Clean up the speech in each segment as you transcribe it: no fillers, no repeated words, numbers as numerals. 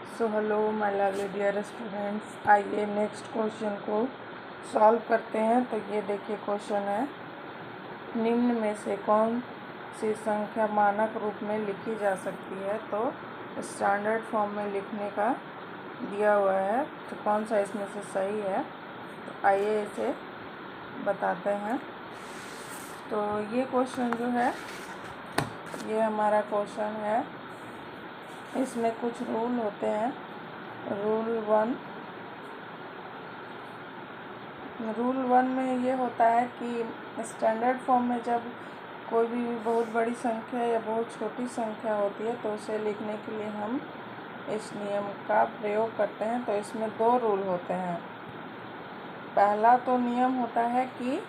So hello my lovely dear students, आइए next question को solve करते हैं। तो ये देखिए क्वेश्चन है, निम्न में से कौन सी संख्या मानक रूप में लिखी जा सकती है। तो स्टैंडर्ड फॉर्म में लिखने का दिया हुआ है, तो कौन सा इसमें से सही है। तो आइए इसे बताते हैं। तो ये क्वेश्चन जो है, ये हमारा क्वेश्चन है। इसमें कुछ रूल होते हैं। रूल वन में ये होता है कि स्टैंडर्ड फॉर्म में जब कोई भी बहुत बड़ी संख्या या बहुत छोटी संख्या होती है तो उसे लिखने के लिए हम इस नियम का प्रयोग करते हैं। तो इसमें दो रूल होते हैं। पहला तो नियम होता है कि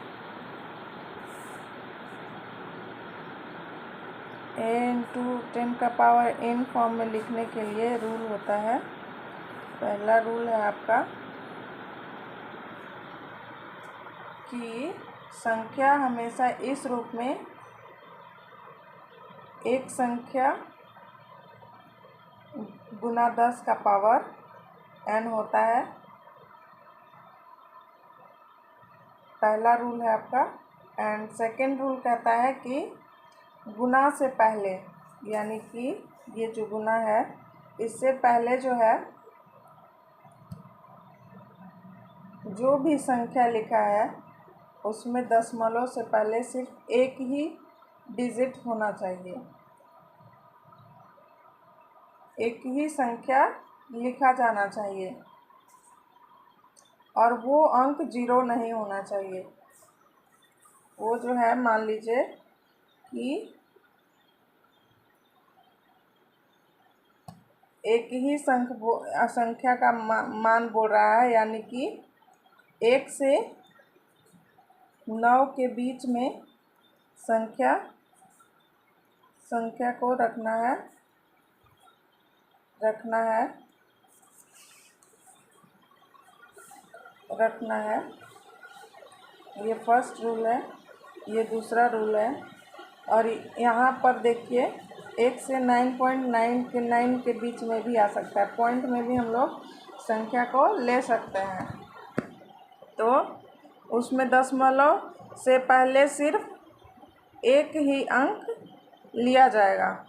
a×10⁻n फॉर्म में लिखने के लिए रूल होता है। पहला रूल है आपका कि संख्या हमेशा इस रूप में एक संख्या गुना 10 का पावर n होता है। पहला रूल है आपका। एंड सेकेंड रूल कहता है कि गुना से पहले, यानी कि ये जो गुना है इससे पहले जो है जो भी संख्या लिखा है उसमें दशमलव से पहले सिर्फ एक ही डिजिट होना चाहिए, एक ही संख्या लिखा जाना चाहिए और वो अंक 0 नहीं होना चाहिए। वो जो है, मान लीजिए कि एक ही संख्या का मान बोल रहा है, यानी कि 1 से 9 के बीच में संख्या को रखना है। ये फर्स्ट रूल है, ये दूसरा रूल है। और यहाँ पर देखिए 1 से 9.9 के बीच में भी आ सकता है। पॉइंट में भी हम लोग संख्या को ले सकते हैं। तो उसमें दशमलव से पहले सिर्फ एक ही अंक लिया जाएगा।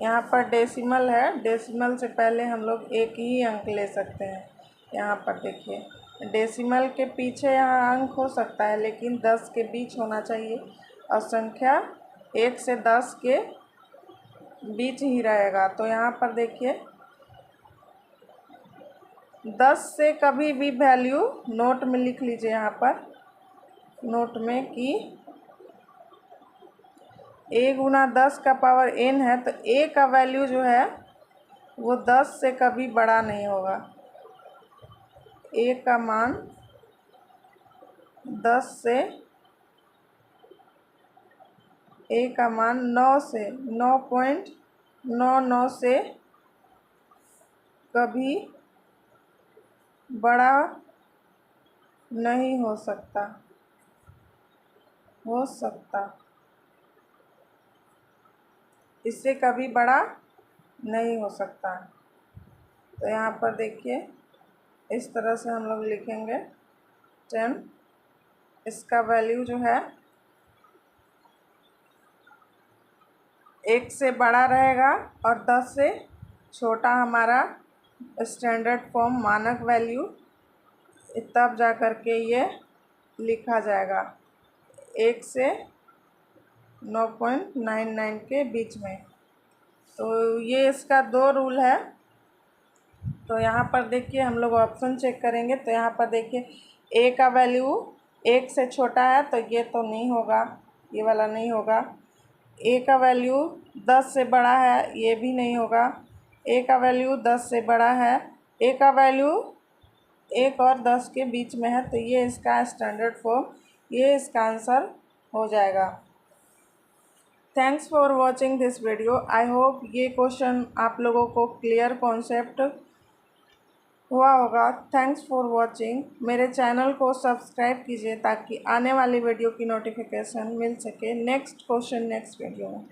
यहाँ पर डेसिमल है, डेसिमल से पहले हम लोग एक ही अंक ले सकते हैं। यहाँ पर देखिए डेसिमल के पीछे यहाँ अंक हो सकता है, लेकिन 10 के बीच होना चाहिए और संख्या 1 से 10 के बीच ही रहेगा। तो यहाँ पर देखिए 10 से कभी भी वैल्यू नोट में लिख लीजिए। यहाँ पर नोट में कि a×10⁻n है, तो a का वैल्यू जो है वो 10 से कभी बड़ा नहीं होगा। a का मान 10 से, a का मान 9.99 से कभी बड़ा नहीं हो सकता। इससे कभी बड़ा नहीं हो सकता। तो यहाँ पर देखिए इस तरह से हम लोग लिखेंगे 10। इसका वैल्यू जो है 1 से बड़ा रहेगा और 10 से छोटा हमारा स्टैंडर्ड फॉर्म मानक वैल्यू, तब जा कर के ये लिखा जाएगा 1 से 9.99 के बीच में। तो ये इसका दो रूल है। तो यहाँ पर देखिए हम लोग ऑप्शन चेक करेंगे। तो यहाँ पर देखिए a का वैल्यू 1 से छोटा है, तो ये तो नहीं होगा, ये वाला नहीं होगा। a का वैल्यू 10 से बड़ा है, ये भी नहीं होगा। a का वैल्यू 10 से बड़ा है, a का वैल्यू 1 और 10 के बीच में है, तो ये इसका स्टैंडर्ड फॉर्म, ये इसका आंसर हो जाएगा। Thanks for watching this video. I hope ये क्वेश्चन आप लोगों को क्लियर कॉन्सेप्ट हुआ होगा। Thanks for watching. मेरे चैनल को सब्सक्राइब कीजिए ताकि आने वाली वीडियो की नोटिफिकेशन मिल सके। नेक्स्ट क्वेश्चन नेक्स्ट वीडियो में।